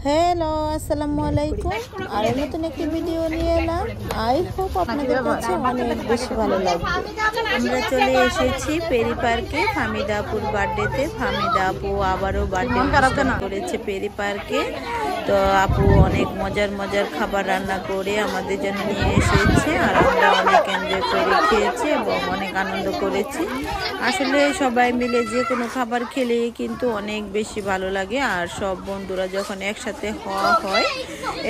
Hello, আসসালামু আলাইকুম। আর নতুন একটি ভিডিও নিয়ে এলাম। আই হোপ আপনাদের কাছে অনেক বেশি ভালো লাগবে। আমরা চলে এসেছি পেরি পার্কে ফাহমিদা আপুর বার্থডেতে। ফাহমিদা আপু আবারও বার্থডে করেছে পেরি পার্কে। তো আপু অনেক মজার মজার খাবার রান্না করে আমাদের জন্য নিয়ে এসেছে, আর আমরা অনেক এনজয় করে খেয়েছি এবং অনেক আনন্দ করেছি। আসলে সবাই মিলে যে কোনো খাবার খেলেই কিন্তু অনেক বেশি ভালো লাগে, আর সব বন্ধুরা যখন একসাথে হওয়া হয়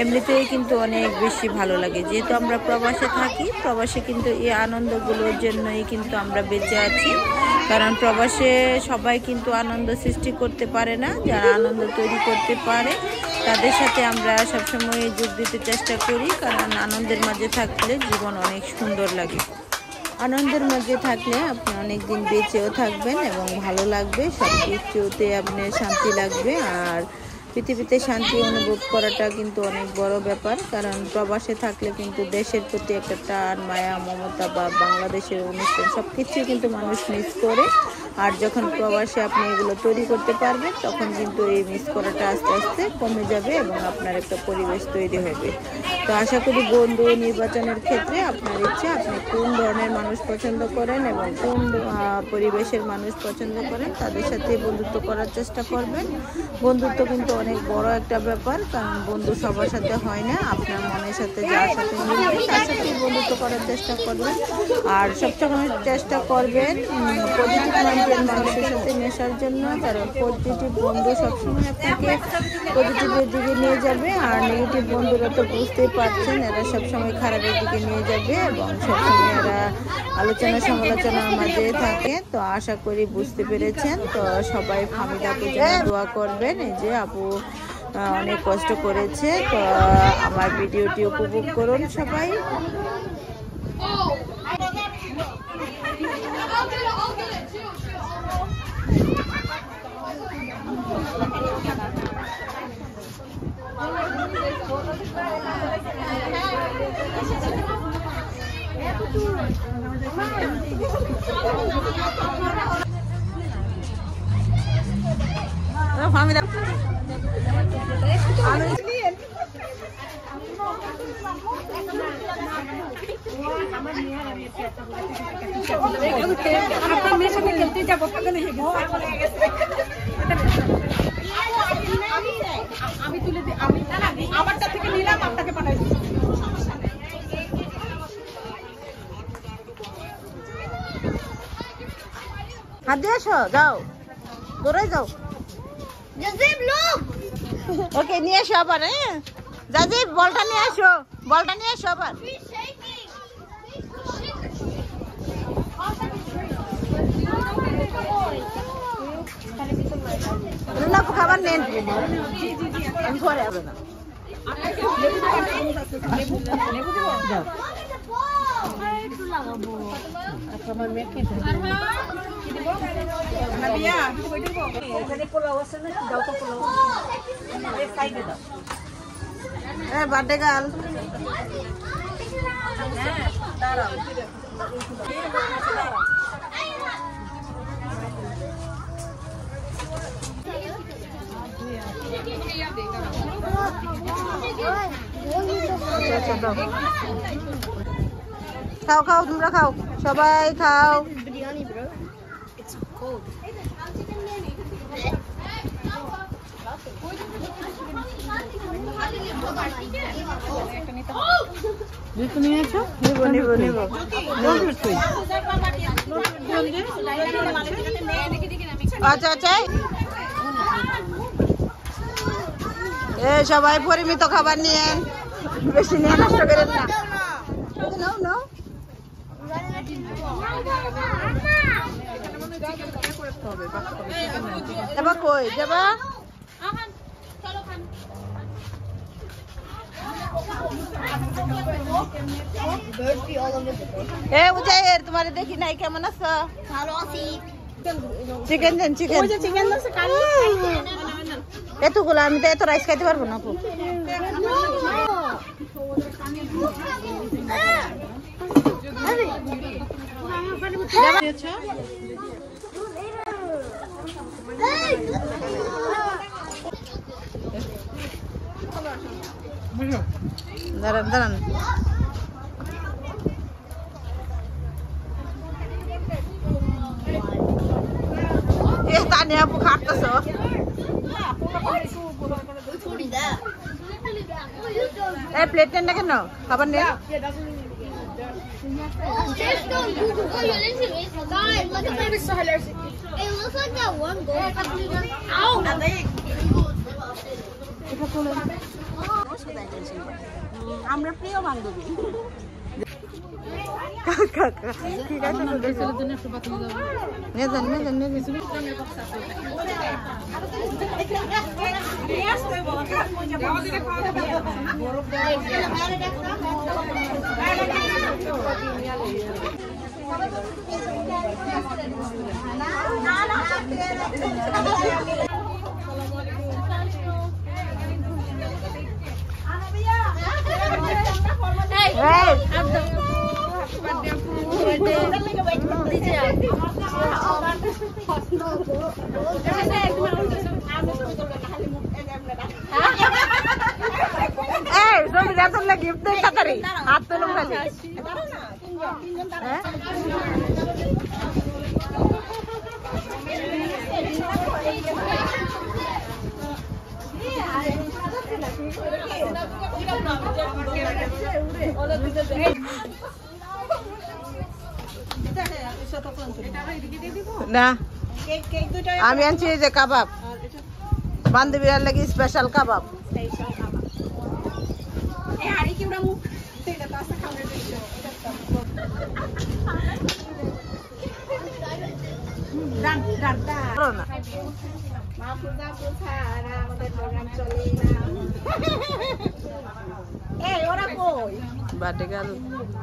এমনিতেই কিন্তু অনেক বেশি ভালো লাগে। যেহেতু আমরা প্রবাসে থাকি, প্রবাসে কিন্তু এই আনন্দগুলোর জন্যই কিন্তু আমরা বেঁচে আছি। কারণ প্রবাসে সবাই কিন্তু আনন্দ সৃষ্টি করতে পারে না, যারা আনন্দ তৈরি করতে পারে তাদের সাথে আমরা সবসময় যোগ দিতে চেষ্টা করি। কারণ আনন্দের মাঝে থাকলে জীবন অনেক সুন্দর লাগে। আনন্দের মধ্যে থাকলে আপনি অনেক দিন বেঁচেও থাকবেন এবং ভালো লাগবে, সব কিছুতে আপনার শান্তি লাগবে। আর পৃথিবীতে শান্তি অনুভব করাটা কিন্তু অনেক বড় ব্যাপার। কারণ প্রবাসে থাকলে কিন্তু দেশের প্রতি একটা টান, মায়া, মমতা বা বাংলাদেশের অনুষ্ঠান সব কিছুই কিন্তু মানুষ মিস করে। আর যখন প্রবাসে আপনি এগুলো তৈরি করতে পারবেন তখন কিন্তু এই মিস করাটা আস্তে আস্তে কমে যাবে এবং আপনার একটা পরিবেশ তৈরি হবে। তো আশা করি বন্ধু নির্বাচনের ক্ষেত্রে আপনার ইচ্ছা, আপনি কোন ধরনের মানুষ পছন্দ করেন এবং কোন পরিবেশের মানুষ পছন্দ করেন তাদের সাথে বন্ধুত্ব করার চেষ্টা করবেন। বন্ধুত্ব কিন্তু অনেক বড় একটা ব্যাপার, কারণ বন্ধু সবার সাথে হয় না। আপনার মনের সাথে যার সাথে মিলবে তার সাথে বন্ধুত্ব করার চেষ্টা করবেন। আর সবসময় চেষ্টা করবেন পজিটিভ মাইন্ডের মানুষের সাথে মেশার জন্য, কারণ পজিটিভ বন্ধু সবসময় আপনাকে পজিটিভের দিকে নিয়ে যাবে। আর নেগেটিভ বন্ধুরা তো বুঝতেই পারছেন, এরা সবসময় খারাপের দিকে নিয়ে যাবে এবং সবসময় এরা আলোচনা সমালোচনার মাঝে থাকে। তো আশা করি বুঝতে পেরেছেন। তো সবাই ফাহমিদা আপুর জন্য দোয়া করবেন। এই যে আপু অনেক কষ্ট করেছে। তো আমার ভিডিওটি উপভোগ করুন সবাই। ফাহমিদা আপনার মেয়ের সাথে খেলতে যাবো, আমি তুলে দিই, আমি আমারটা থেকে নিলাম, আপনাকে পাঠাই দিই। হাত দিয়ে আসো, যাও দৌড়াই যাও। ওকে নিয়ে আসো আবার। হ্যাঁ জাজিব, বলটা নিয়ে আসো, বলটা নিয়ে আসো আবার। খাবার নেন পরে হবে না। বার্থডে গার্ল খাও খাও, তোমরা খাও, সবাই খাও। আচ্ছা আচ্ছা, সবাই পরিমিত খাবার নিয়ে, বেশি নিয়ে নষ্ট করেন না। নাও নাও, এবার কই যাবা? উজাইর, তোমার দেখি নাই, কেমন আছো? চিকেন দেন, চিকেন এতগুলো আমি তো এত রাইস খাইতে পারবো না। দাঁড়ান দাঁড়ান এ তানিয়া আপু খাটতেছো এই প্লেট নেন না কেন খাবার নেন Just don't Google. Oh, you're listening to this. Guys, look at this. It looks like that one gold. Ow! আমরা প্রিয় বান্ধবী ঠিক আছে নিয়ে যান নিয়ে যান নিয়ে যান গিফট দেয় তাড়াতাড়ি হাত তুলুন খালি না আমি আনছি যে কাবাব বান্ধবীর লাগি স্পেশাল কাবাব birthday girl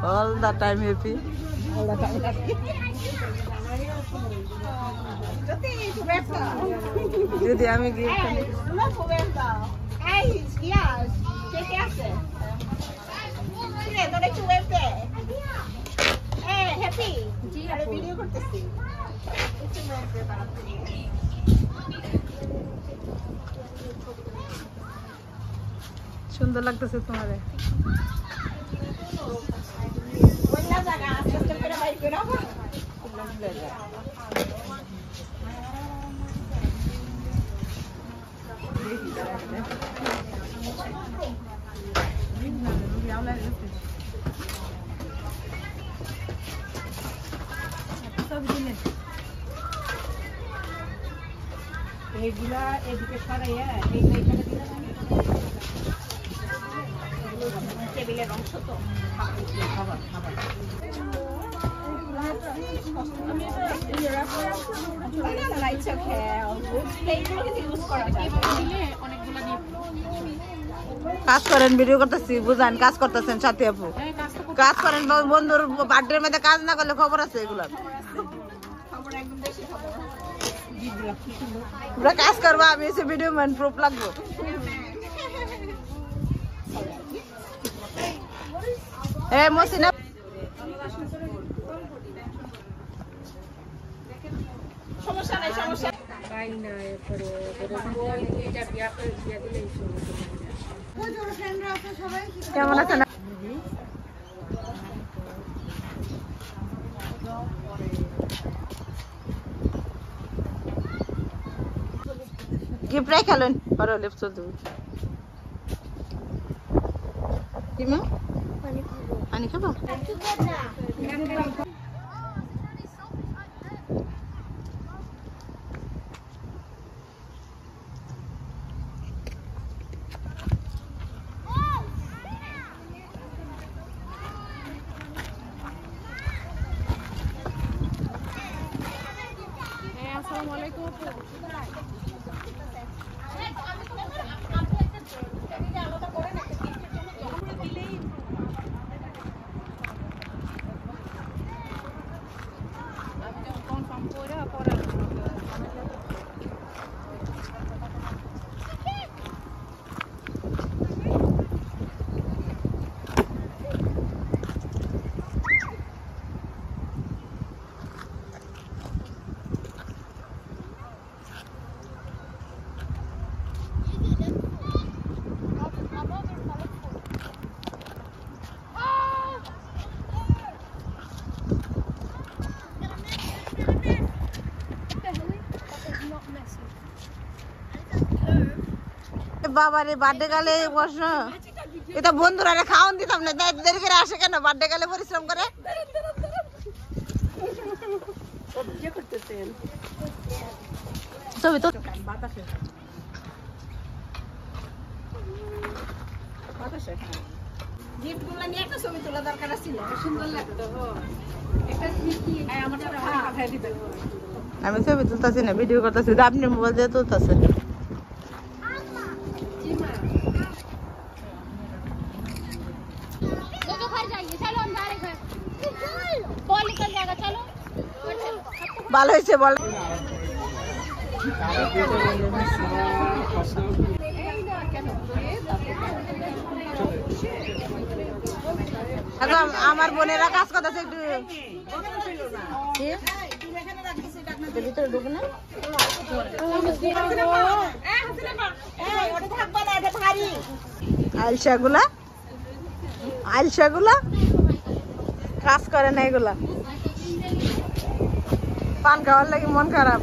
all the time happy যদি আমি গিফট সুন্দর লাগতেছে তোমারে এইগুলা এদিকে সরাইয়া এইখানে দিলে টেবিলের অংশ তো খাবার খাবার কাজ করেন ভিডিও করতেছি বুঝান কাজ করতেছেন সাথী আপু কাজ করেন বন্ধুর বার্থডের মধ্যে কাজ না করলে খবর আছে এগুলো কাজ করবো আমি এসে ভিডিও ম্যান প্রুফ লাগবো এ মসিনা সমস্যা নাই সমস্যা কেমন আছেন গিফট রাই খেলেন পরে লিপ চল তুমি কি মা পানি খাবো আসসালামু আলাইকুম বাবারে বার্থডে গালে প্রশ্ন এটা বন্ধুরা খাওয়ান দিতাম না দেরি করে আসে কেন বার্থডে গালে পরিশ্রম করে ছবি তো গিফটগুলো নিয়ে একটা ছবি তোলা দরকার ছিল সুন্দর লাগতো একটা কি আমার সাথে কথা দিতে আমি ছবি তুলতেছি না ভিডিও করতেছি আপনি মোবাইল দিয়ে তুলতেছেন तो घर जाएंगे चलो हम जा रहे घर बॉल निकल जाएगा चलो ভালো হয়েছে বল আমার বোনেরা কাজ করতেছে একটু ভিতরে ঢুকে না আলসাগুলা কাজ করে না এগুলা পান খাওয়ার লাগে মন খারাপ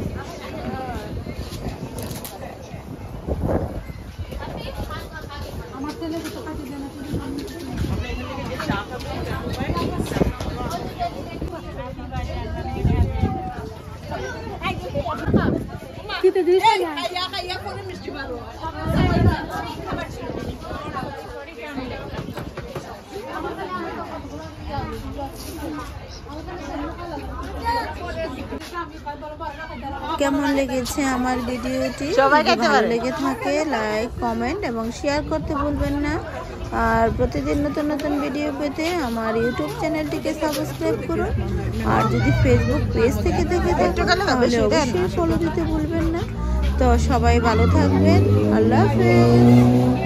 কেমন লেগেছে আমার ভিডিওটি যদি ভালো লেগে থাকে লাইক কমেন্ট এবং শেয়ার করতে ভুলবেন না আর প্রতিদিন নতুন নতুন ভিডিও পেতে আমার ইউটিউব চ্যানেলটিকে সাবস্ক্রাইব করুন আর যদি ফেসবুক পেজ থেকে দেখে থাকেন তাহলে অবশ্যই ফলো দিতে ভুলবেন না তো সবাই ভালো থাকবেন আল্লাহ হাফেজ